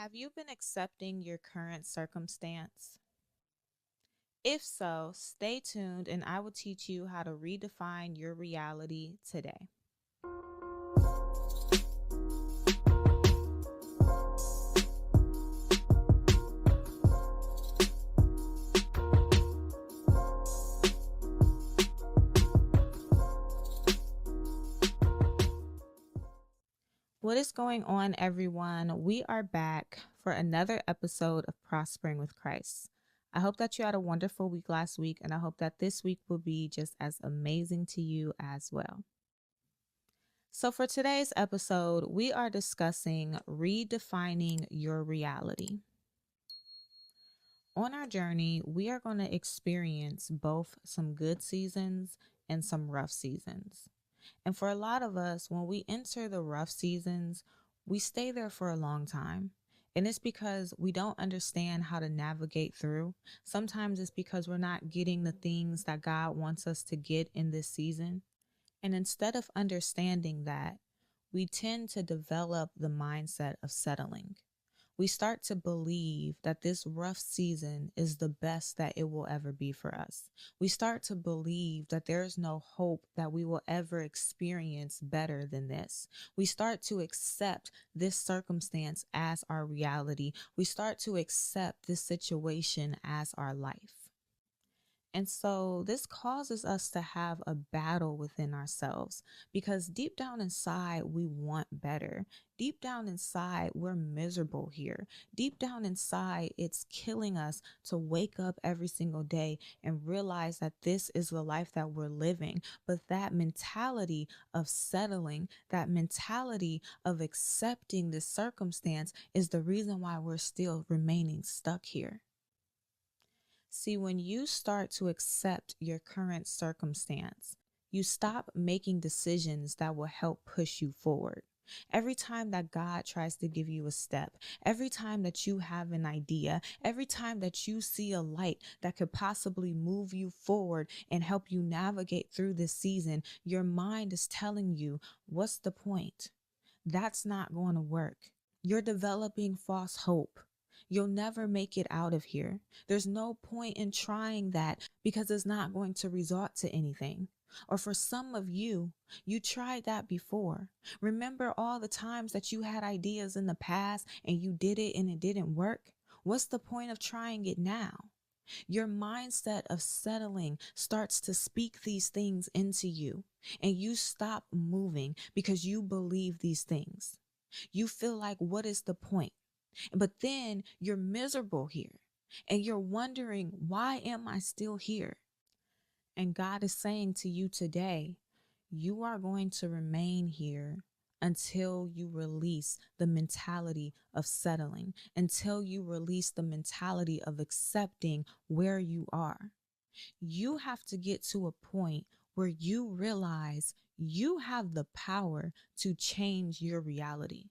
Have you been accepting your current circumstance? If so, stay tuned and I will teach you how to redefine your reality today. What is going on, everyone? We are back for another episode of Prospering with Christ. I hope that you had a wonderful week last week, and I hope that this week will be just as amazing to you as well. So, for today's episode, we are discussing redefining your reality. On our journey, we are going to experience both some good seasons and some rough seasons. And for a lot of us, when we enter the rough seasons, we stay there for a long time. And it's because we don't understand how to navigate through. Sometimes it's because we're not getting the things that God wants us to get in this season. And instead of understanding that, we tend to develop the mindset of settling. We start to believe that this rough season is the best that it will ever be for us. We start to believe that there is no hope that we will ever experience better than this. We start to accept this circumstance as our reality. We start to accept this situation as our life. And so this causes us to have a battle within ourselves because deep down inside, we want better. Deep down inside, we're miserable here. Deep down inside, it's killing us to wake up every single day and realize that this is the life that we're living. But that mentality of settling, that mentality of accepting this circumstance is the reason why we're still remaining stuck here. See, when you start to accept your current circumstance, you stop making decisions that will help push you forward. Every time that God tries to give you a step, every time that you have an idea, every time that you see a light that could possibly move you forward and help you navigate through this season, your mind is telling you, what's the point? That's not going to work. You're developing false hope. You'll never make it out of here. There's no point in trying that because it's not going to result to anything. Or for some of you, you tried that before. Remember all the times that you had ideas in the past and you did it and it didn't work? What's the point of trying it now? Your mindset of settling starts to speak these things into you, and you stop moving because you believe these things. You feel like, what is the point? But then you're miserable here and you're wondering, why am I still here? And God is saying to you today, you are going to remain here until you release the mentality of settling, until you release the mentality of accepting where you are. You have to get to a point where you realize you have the power to change your reality.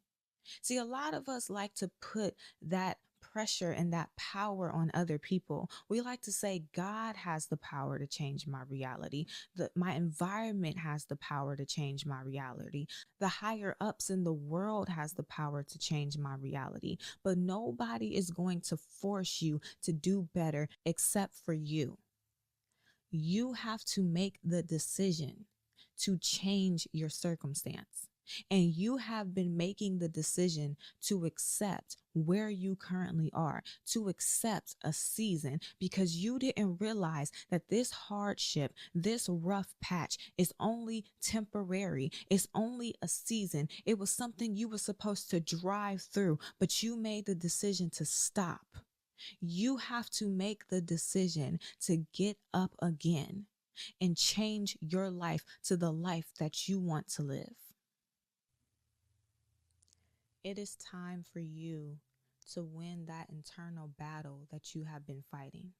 See, a lot of us like to put that pressure and that power on other people. We like to say God has the power to change my reality. My environment has the power to change my reality. The higher ups in the world has the power to change my reality. But nobody is going to force you to do better except for you. You have to make the decision to change your circumstance. And you have been making the decision to accept where you currently are, to accept a season because you didn't realize that this hardship, this rough patch is only temporary. It's only a season. It was something you were supposed to drive through, but you made the decision to stop. You have to make the decision to get up again and change your life to the life that you want to live. It is time for you to win that internal battle that you have been fighting.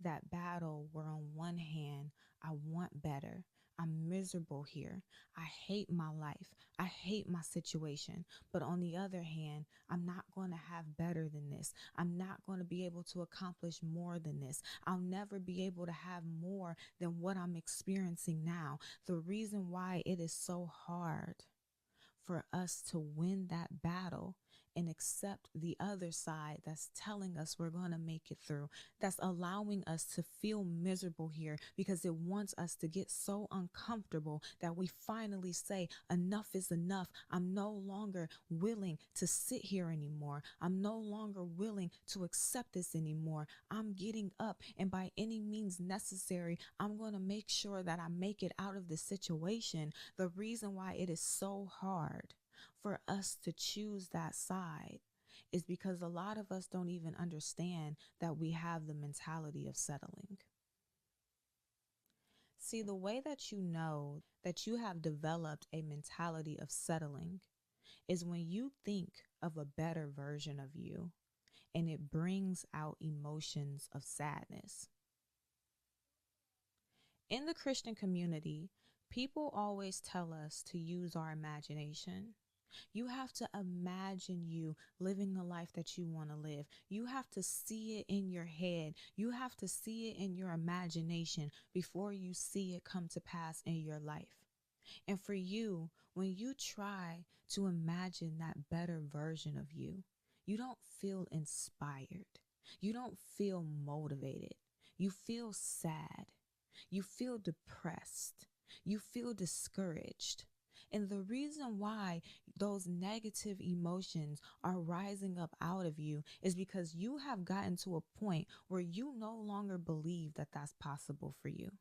That battle where on one hand, I want better. I'm miserable here. I hate my life. I hate my situation. But on the other hand, I'm not going to have better than this. I'm not going to be able to accomplish more than this. I'll never be able to have more than what I'm experiencing now. The reason why it is so hard for us to win that battle and accept the other side that's telling us we're going to make it through, that's allowing us to feel miserable here because it wants us to get so uncomfortable that we finally say, enough is enough. I'm no longer willing to sit here anymore. I'm no longer willing to accept this anymore. I'm getting up, and by any means necessary, I'm going to make sure that I make it out of this situation. The reason why it is so hard for us to choose that side is because a lot of us don't even understand that we have the mentality of settling. See, the way that you know that you have developed a mentality of settling is when you think of a better version of you and it brings out emotions of sadness. In the Christian community, people always tell us to use our imagination. You have to imagine you living the life that you want to live. You have to see it in your head. You have to see it in your imagination before you see it come to pass in your life. And for you, when you try to imagine that better version of you, you don't feel inspired. You don't feel motivated. You feel sad. You feel depressed. You feel discouraged. And the reason why those negative emotions are rising up out of you is because you have gotten to a point where you no longer believe that that's possible for you.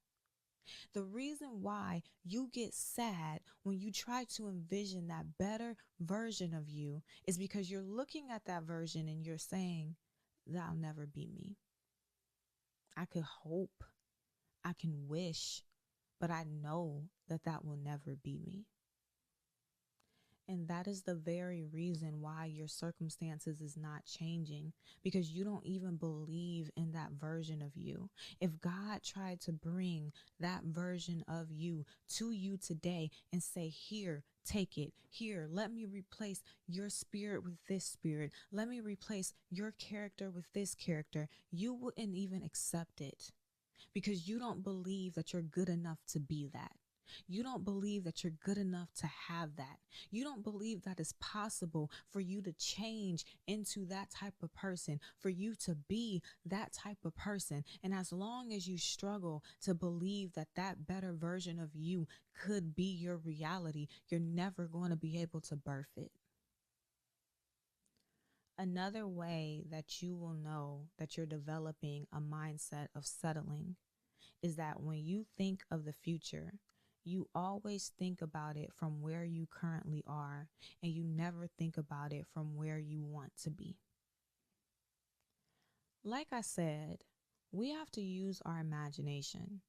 The reason why you get sad when you try to envision that better version of you is because you're looking at that version and you're saying, that'll never be me. I could hope, I can wish, but I know that that will never be me. And that is the very reason why your circumstances is not changing, because you don't even believe in that version of you. If God tried to bring that version of you to you today and say, here, take it. Here, let me replace your spirit with this spirit. Let me replace your character with this character. You wouldn't even accept it because you don't believe that you're good enough to be that. You don't believe that you're good enough to have that. You don't believe that it's possible for you to change into that type of person, for you to be that type of person. And as long as you struggle to believe that that better version of you could be your reality, you're never going to be able to birth it. Another way that you will know that you're developing a mindset of settling is that when you think of the future, you always think about it from where you currently are, and you never think about it from where you want to be. Like I said, we have to use our imagination.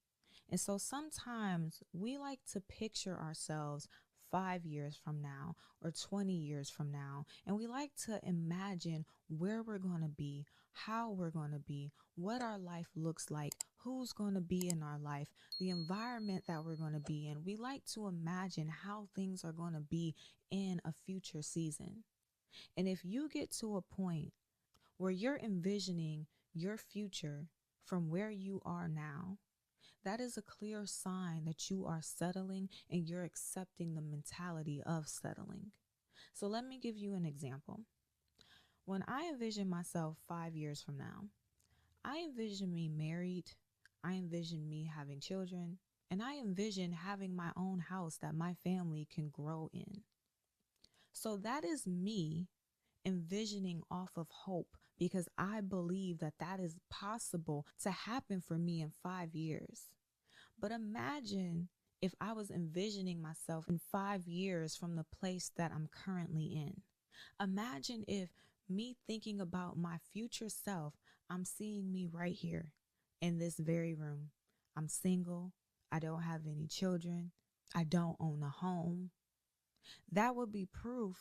And so sometimes we like to picture ourselves 5 years from now or 20 years from now. And we like to imagine where we're going to be, how we're going to be, what our life looks like, who's going to be in our life, the environment that we're going to be in. We like to imagine how things are going to be in a future season. And if you get to a point where you're envisioning your future from where you are now, that is a clear sign that you are settling and you're accepting the mentality of settling. So let me give you an example. When I envision myself 5 years from now, I envision me married, I envision me having children, and I envision having my own house that my family can grow in. So that is me envisioning off of hope, because I believe that that is possible to happen for me in 5 years. But imagine if I was envisioning myself in 5 years from the place that I'm currently in. Imagine if me thinking about my future self, I'm seeing me right here in this very room. I'm single. I don't have any children. I don't own a home. That would be proof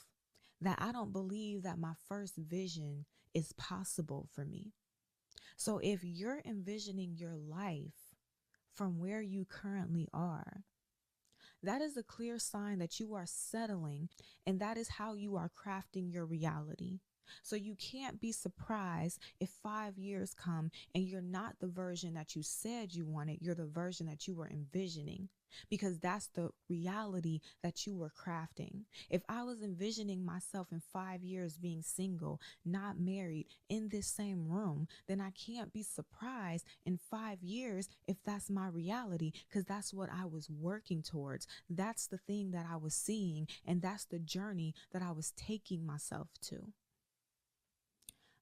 that I don't believe that my first vision is possible for me. So if you're envisioning your life from where you currently are, that is a clear sign that you are settling, and that is how you are crafting your reality. So you can't be surprised if 5 years come and you're not the version that you said you wanted, you're the version that you were envisioning. Because that's the reality that you were crafting. If I was envisioning myself in 5 years being single, not married, in this same room, then I can't be surprised in 5 years if that's my reality, because that's what I was working towards. That's the thing that I was seeing, and that's the journey that I was taking myself to.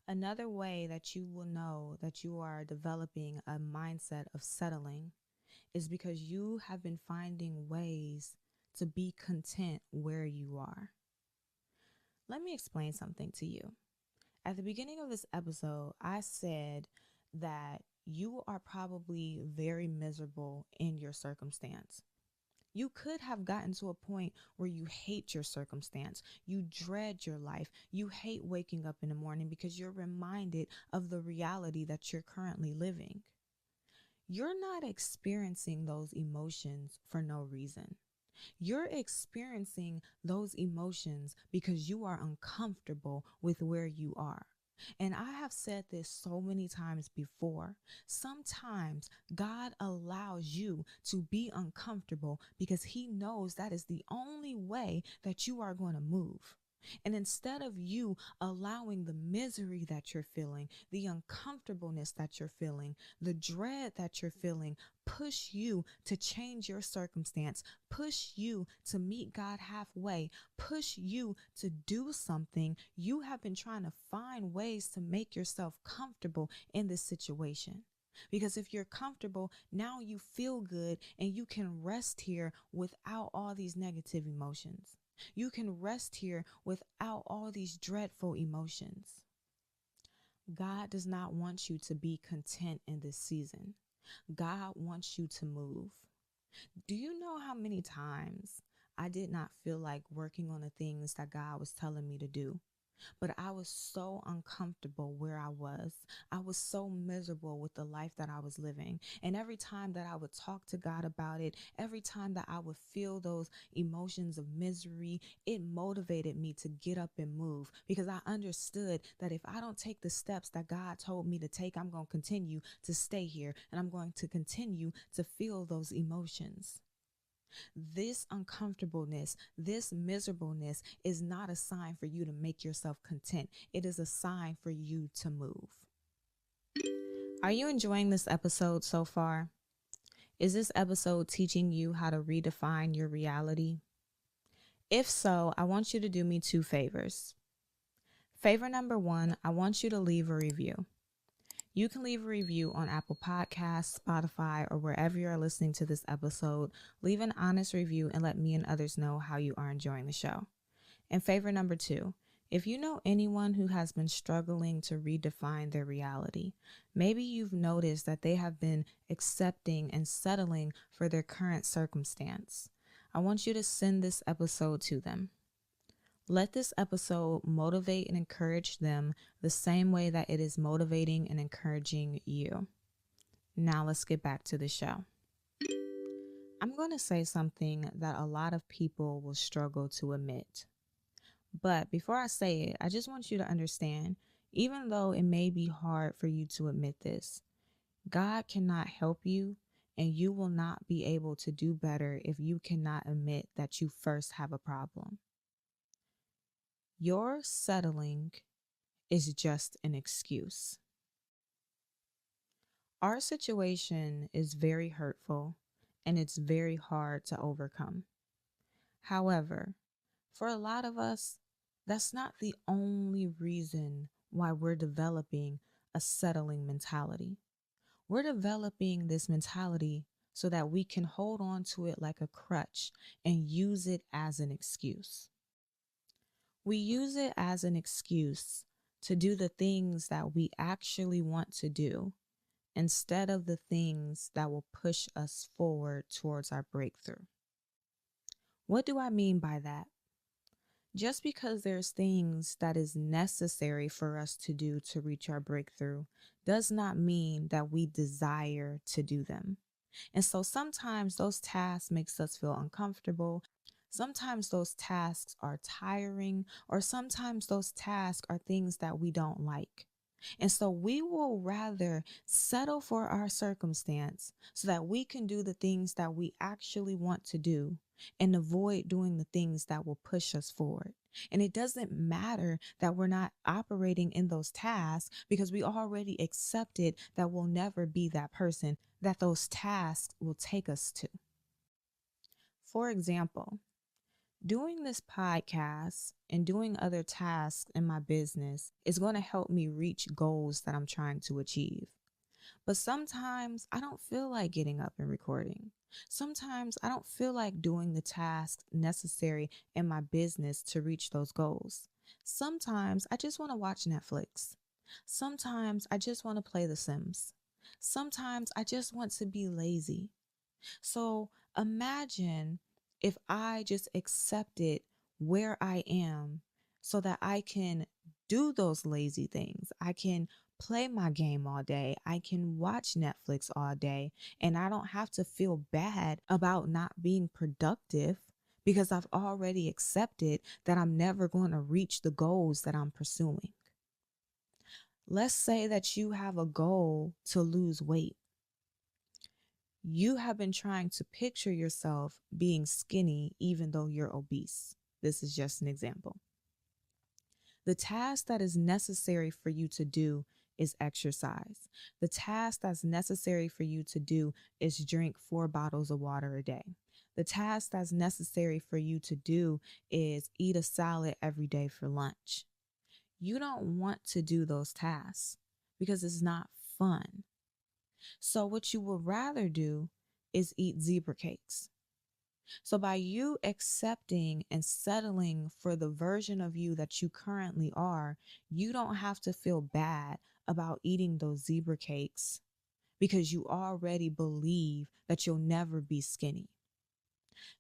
Another way that you will know that you are developing a mindset of settling is because you have been finding ways to be content where you are. Let me explain something to you. At the beginning of this episode, I said that you are probably very miserable in your circumstance. You could have gotten to a point where you hate your circumstance. You dread your life. You hate waking up in the morning because you're reminded of the reality that you're currently living. You're not experiencing those emotions for no reason. You're experiencing those emotions because you are uncomfortable with where you are. And I have said this so many times before. Sometimes God allows you to be uncomfortable because He knows that is the only way that you are going to move. And instead of you allowing the misery that you're feeling, the uncomfortableness that you're feeling, the dread that you're feeling, push you to change your circumstance, push you to meet God halfway, push you to do something, you have been trying to find ways to make yourself comfortable in this situation. Because if you're comfortable, now you feel good and you can rest here without all these negative emotions. You can rest here without all these dreadful emotions. God does not want you to be content in this season. God wants you to move. Do you know how many times I did not feel like working on the things that God was telling me to do? But I was so uncomfortable where I was. I was so miserable with the life that I was living. And every time that I would talk to God about it, every time that I would feel those emotions of misery, it motivated me to get up and move, because I understood that if I don't take the steps that God told me to take, I'm going to continue to stay here and I'm going to continue to feel those emotions. This uncomfortableness, this miserableness is not a sign for you to make yourself content. It is a sign for you to move. Are you enjoying this episode so far? Is this episode teaching you how to redefine your reality? If so, I want you to do me 2 favors. Favor number 1, I want you to leave a review. You can leave a review on Apple Podcasts, Spotify, or wherever you're listening to this episode. Leave an honest review and let me and others know how you are enjoying the show. And favor number 2, if you know anyone who has been struggling to redefine their reality, maybe you've noticed that they have been accepting and settling for their current circumstance, I want you to send this episode to them. Let this episode motivate and encourage them the same way that it is motivating and encouraging you. Now let's get back to the show. I'm going to say something that a lot of people will struggle to admit. But before I say it, I just want you to understand, even though it may be hard for you to admit this, God cannot help you, and you will not be able to do better if you cannot admit that you first have a problem. Your settling is just an excuse. Our situation is very hurtful and it's very hard to overcome. However, for a lot of us, that's not the only reason why we're developing a settling mentality. We're developing this mentality so that we can hold on to it like a crutch and use it as an excuse. We use it as an excuse to do the things that we actually want to do instead of the things that will push us forward towards our breakthrough. What do I mean by that? Just because there's things that is necessary for us to do to reach our breakthrough does not mean that we desire to do them. And so sometimes those tasks makes us feel uncomfortable. Sometimes those tasks are tiring, or sometimes those tasks are things that we don't like. And so we will rather settle for our circumstance so that we can do the things that we actually want to do and avoid doing the things that will push us forward. And it doesn't matter that we're not operating in those tasks because we already accepted that we'll never be that person that those tasks will take us to. For example, doing this podcast and doing other tasks in my business is going to help me reach goals that I'm trying to achieve. But sometimes I don't feel like getting up and recording. Sometimes I don't feel like doing the tasks necessary in my business to reach those goals. Sometimes I just want to watch Netflix. Sometimes I just want to play The Sims. Sometimes I just want to be lazy. So imagine if I just accepted where I am so that I can do those lazy things. I can play my game all day. I can watch Netflix all day, and I don't have to feel bad about not being productive because I've already accepted that I'm never going to reach the goals that I'm pursuing. Let's say that you have a goal to lose weight. You have been trying to picture yourself being skinny even though you're obese. This is just an example. The task that is necessary for you to do is exercise. The task that's necessary for you to do is drink 4 bottles of water a day. The task that's necessary for you to do is eat a salad every day for lunch. You don't want to do those tasks because it's not fun. So what you would rather do is eat zebra cakes. So by you accepting and settling for the version of you that you currently are, you don't have to feel bad about eating those zebra cakes because you already believe that you'll never be skinny.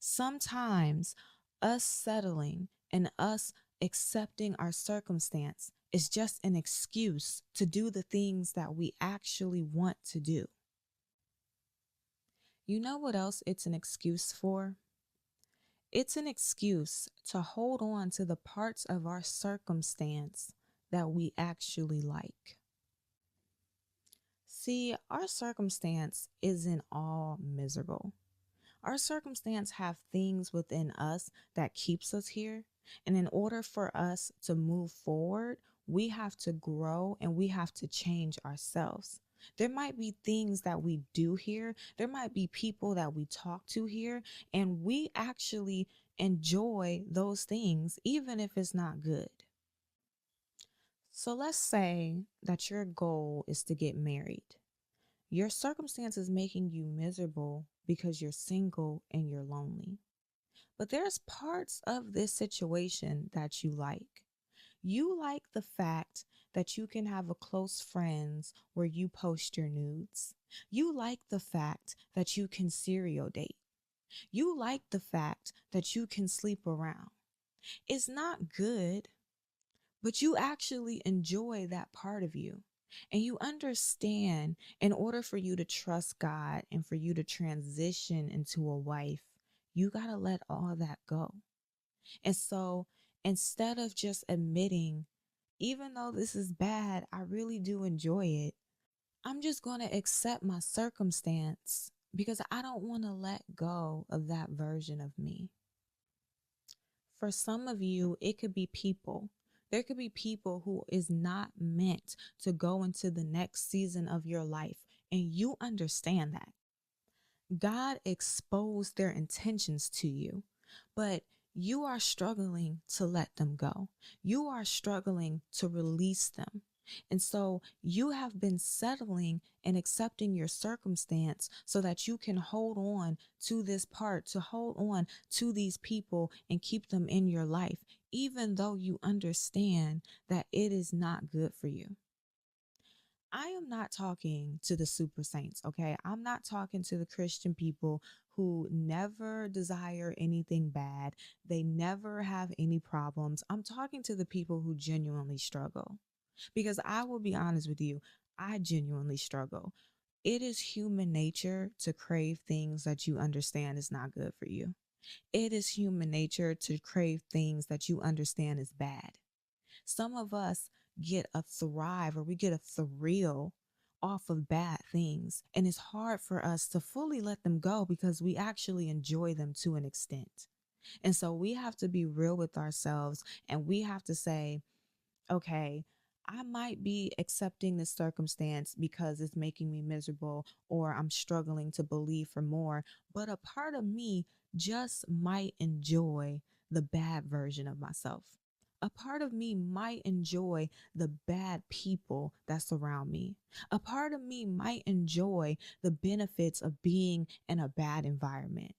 Sometimes us settling and us accepting our circumstance is just an excuse to do the things that we actually want to do. You know what else it's an excuse for? It's an excuse to hold on to the parts of our circumstance that we actually like. See, our circumstance isn't all miserable. Our circumstance have things within us that keeps us here. And in order for us to move forward, we have to grow and we have to change ourselves. There might be things that we do here. There might be people that we talk to here, and we actually enjoy those things, even if it's not good. So let's say that your goal is to get married. Your circumstance is making you miserable because you're single and you're lonely. But there's parts of this situation that you like. You like the fact that you can have a close friends where you post your nudes. You like the fact that you can serial date. You like the fact that you can sleep around. It's not good, but you actually enjoy that part of you. And you understand in order for you to trust God and for you to transition into a wife, you got to let all that go. And so instead of just admitting, even though this is bad, I really do enjoy it, I'm just going to accept my circumstance because I don't want to let go of that version of me. For some of you, it could be people. There could be people who is not meant to go into the next season of your life, and you understand that. God exposed their intentions to you, but you are struggling to let them go. You are struggling to release them. And so you have been settling and accepting your circumstance so that you can hold on to this part, to hold on to these people and keep them in your life, even though you understand that it is not good for you. I am not talking to the super saints, okay? I'm not talking to the Christian people who never desire anything bad. They never have any problems. I'm talking to the people who genuinely struggle. Because I will be honest with you, I genuinely struggle. It is human nature to crave things that you understand is not good for you. It is human nature to crave things that you understand is bad. Some of us get a thrive or we get a thrill off of bad things. And it's hard for us to fully let them go because we actually enjoy them to an extent. And so we have to be real with ourselves and we have to say, okay, I might be accepting this circumstance because it's making me miserable or I'm struggling to believe for more. But a part of me just might enjoy the bad version of myself. A part of me might enjoy the bad people that surround me. A part of me might enjoy the benefits of being in a bad environment.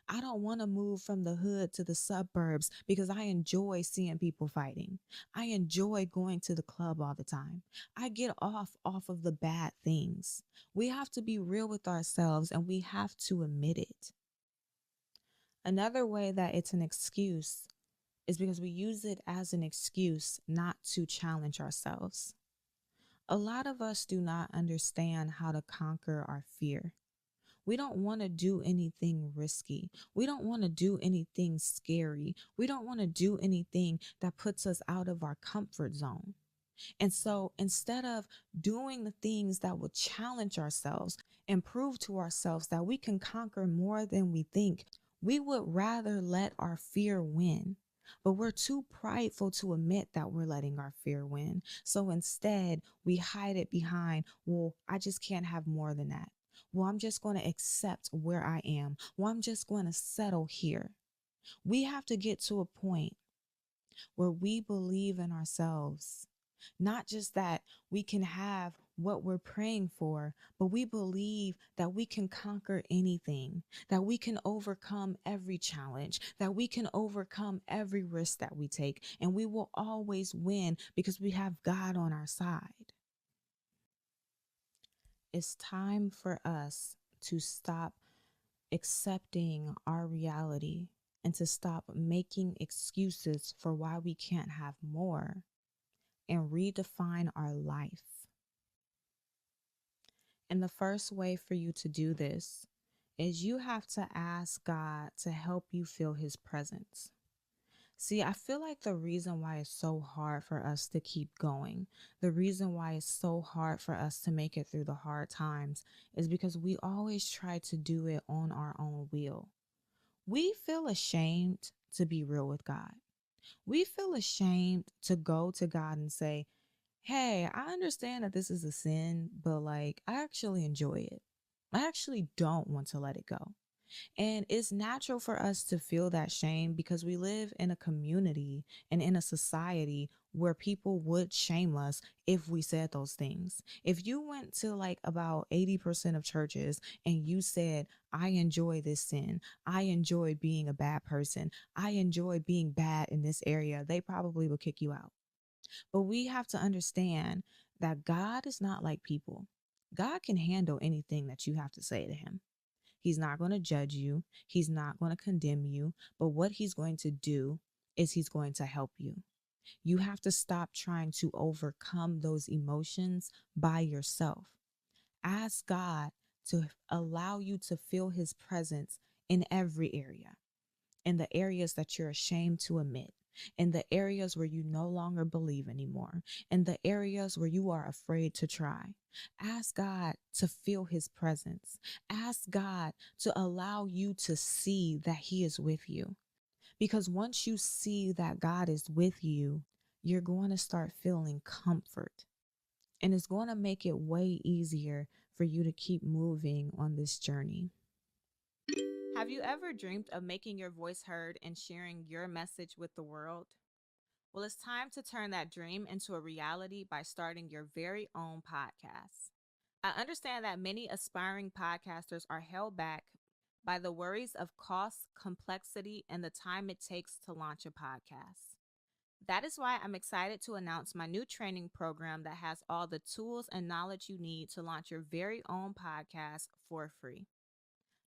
I don't want to move from the hood to the suburbs because I enjoy seeing people fighting. I enjoy going to the club all the time. I get off of the bad things. We have to be real with ourselves and we have to admit it. Another way that it's an excuse is because we use it as an excuse not to challenge ourselves. A lot of us do not understand how to conquer our fear. We don't want to do anything risky. We don't want to do anything scary. We don't want to do anything that puts us out of our comfort zone. And so instead of doing the things that will challenge ourselves and prove to ourselves that we can conquer more than we think, we would rather let our fear win. But we're too prideful to admit that we're letting our fear win. So instead, we hide it behind, well, I just can't have more than that. Well, I'm just going to accept where I am. Well, I'm just going to settle here. We have to get to a point where we believe in ourselves. Not just that we can have what we're praying for, but we believe that we can conquer anything, that we can overcome every challenge, that we can overcome every risk that we take, and we will always win because we have God on our side. It's time for us to stop accepting our reality and to stop making excuses for why we can't have more and redefine our life. And the first way for you to do this is you have to ask God to help you feel his presence. See, I feel like the reason why it's so hard for us to keep going, the reason why it's so hard for us to make it through the hard times is because we always try to do it on our own will. We feel ashamed to be real with God. We feel ashamed to go to God and say, hey, I understand that this is a sin, but like, I actually enjoy it. I actually don't want to let it go. And it's natural for us to feel that shame because we live in a community and in a society where people would shame us if we said those things. If you went to like about 80% of churches and you said, I enjoy this sin, I enjoy being a bad person, I enjoy being bad in this area, they probably would kick you out. But we have to understand that God is not like people. God can handle anything that you have to say to him. He's not going to judge you. He's not going to condemn you. But what he's going to do is he's going to help you. You have to stop trying to overcome those emotions by yourself. Ask God to allow you to feel his presence in every area, in the areas that you're ashamed to admit, in the areas where you no longer believe anymore, in the areas where you are afraid to try. Ask God to feel his presence. Ask God to allow you to see that he is with you. Because once you see that God is with you, you're going to start feeling comfort. And it's going to make it way easier for you to keep moving on this journey. Have you ever dreamed of making your voice heard and sharing your message with the world? Well, it's time to turn that dream into a reality by starting your very own podcast. I understand that many aspiring podcasters are held back by the worries of cost, complexity, and the time it takes to launch a podcast. That is why I'm excited to announce my new training program that has all the tools and knowledge you need to launch your very own podcast for free.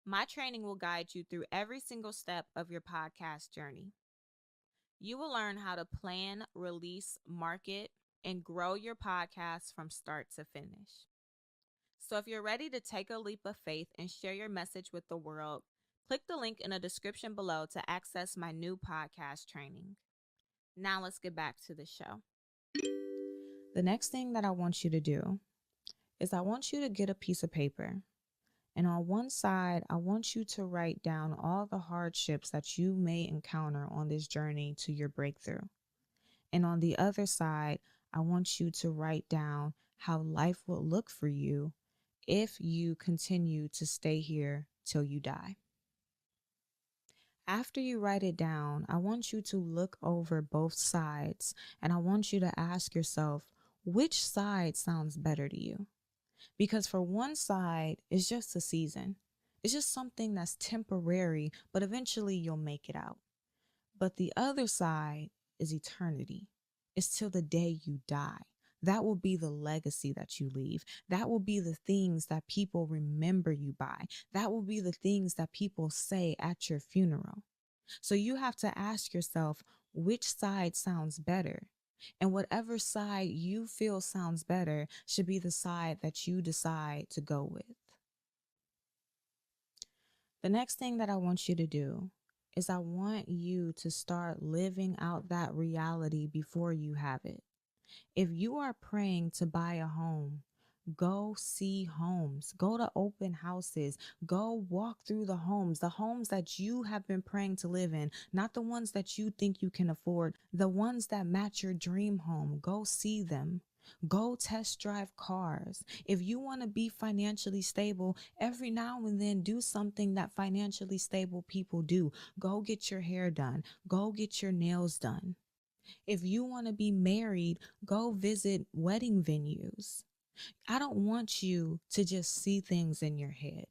My training will guide you through every single step of your podcast journey. You will learn how to plan, release, market, and grow your podcast from start to finish. So if you're ready to take a leap of faith and share your message with the world, Click the link in the description below to access my new podcast training. Now let's get back to the show. The next thing that I want you to do is I want you to get a piece of paper. And on one side, I want you to write down all the hardships that you may encounter on this journey to your breakthrough. And on the other side, I want you to write down how life will look for you if you continue to stay here till you die. After you write it down, I want you to look over both sides and I want you to ask yourself, which side sounds better to you? Because for one side, it's just a season. It's just something that's temporary, but eventually you'll make it out. But the other side is eternity. It's till the day you die. That will be the legacy that you leave. That will be the things that people remember you by. That will be the things that people say at your funeral. So you have to ask yourself, which side sounds better? And whatever side you feel sounds better should be the side that you decide to go with. The next thing that I want you to do is I want you to start living out that reality before you have it. If you are praying to buy a home, go see homes, go to open houses, go walk through the homes that you have been praying to live in, not the ones that you think you can afford, the ones that match your dream home. Go see them. Go test drive cars. If you want to be financially stable, every now and then do something that financially stable people do. Go get your hair done. Go get your nails done. If you want to be married, go visit wedding venues. I don't want you to just see things in your head.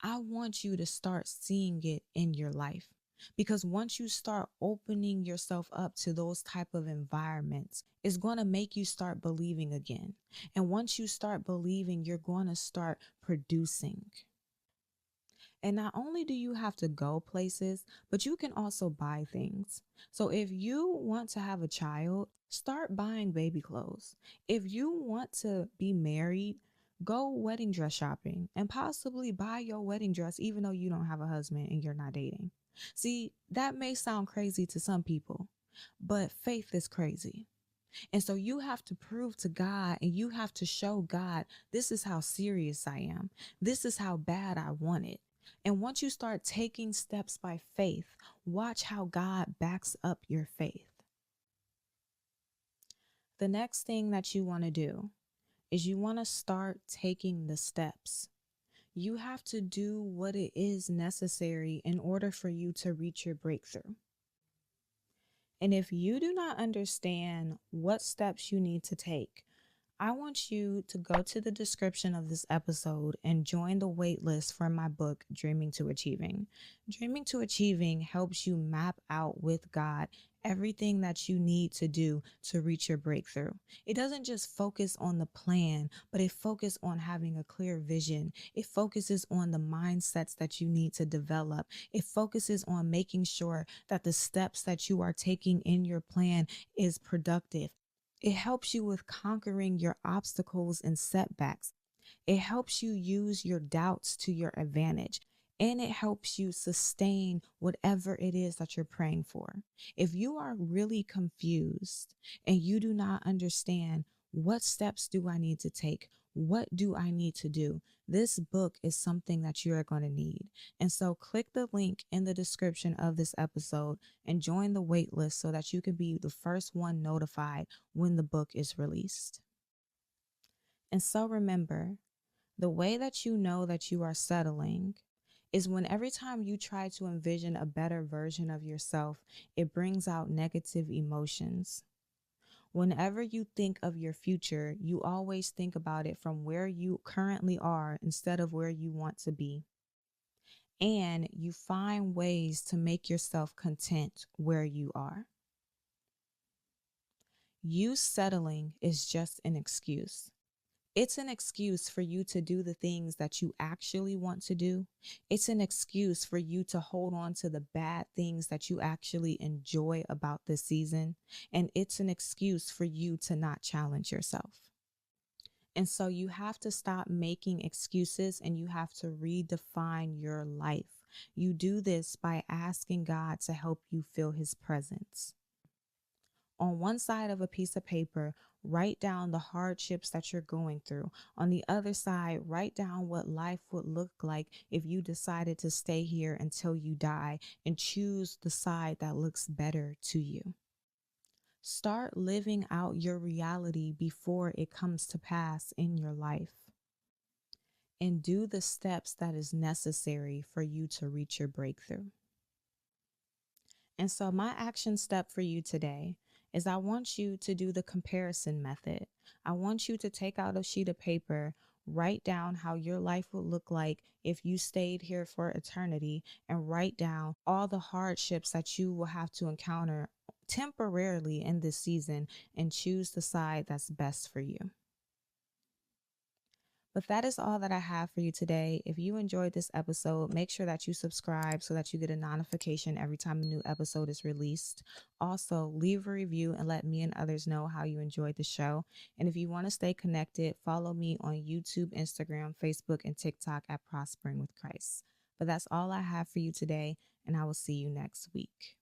I want you to start seeing it in your life. Because once you start opening yourself up to those type of environments, it's going to make you start believing again. And once you start believing, you're going to start producing. And not only do you have to go places, but you can also buy things. So if you want to have a child, start buying baby clothes. If you want to be married, go wedding dress shopping and possibly buy your wedding dress even though you don't have a husband and you're not dating. See, that may sound crazy to some people, but faith is crazy. And so you have to prove to God and you have to show God, this is how serious I am. This is how bad I want it. And once you start taking steps by faith, watch how God backs up your faith. The next thing that you want to do is you want to start taking the steps. You have to do what it is necessary in order for you to reach your breakthrough. And if you do not understand what steps you need to take, I want you to go to the description of this episode and join the wait list for my book, Dreaming to Achieving. Dreaming to Achieving helps you map out with God everything that you need to do to reach your breakthrough. It doesn't just focus on the plan, but it focuses on having a clear vision. It focuses on the mindsets that you need to develop. It focuses on making sure that the steps that you are taking in your plan is productive. It helps you with conquering your obstacles and setbacks. It helps you use your doubts to your advantage. And it helps you sustain whatever it is that you're praying for. If you are really confused and you do not understand what steps do I need to take, what do I need to do, this book is something that you are going to need. And so click the link in the description of this episode and join the wait list so that you can be the first one notified when the book is released. And so remember, the way that you know that you are settling is when every time you try to envision a better version of yourself, it brings out negative emotions. Whenever you think of your future, you always think about it from where you currently are instead of where you want to be. And you find ways to make yourself content where you are. You settling is just an excuse. It's an excuse for you to do the things that you actually want to do. It's an excuse for you to hold on to the bad things that you actually enjoy about this season. And it's an excuse for you to not challenge yourself. And so you have to stop making excuses and you have to redefine your life. You do this by asking God to help you feel his presence. On one side of a piece of paper, write down the hardships that you're going through. On the other side, write down what life would look like if you decided to stay here until you die and choose the side that looks better to you. Start living out your reality before it comes to pass in your life. And do the steps that is necessary for you to reach your breakthrough. And so my action step for you today is I want you to do the comparison method. I want you to take out a sheet of paper, write down how your life would look like if you stayed here for eternity, and write down all the hardships that you will have to encounter temporarily in this season, and choose the side that's best for you. But that is all that I have for you today. If you enjoyed this episode, make sure that you subscribe so that you get a notification every time a new episode is released. Also, leave a review and let me and others know how you enjoyed the show. And if you want to stay connected, follow me on YouTube, Instagram, Facebook, and TikTok at Prospering with Christ. But that's all I have for you today, and I will see you next week.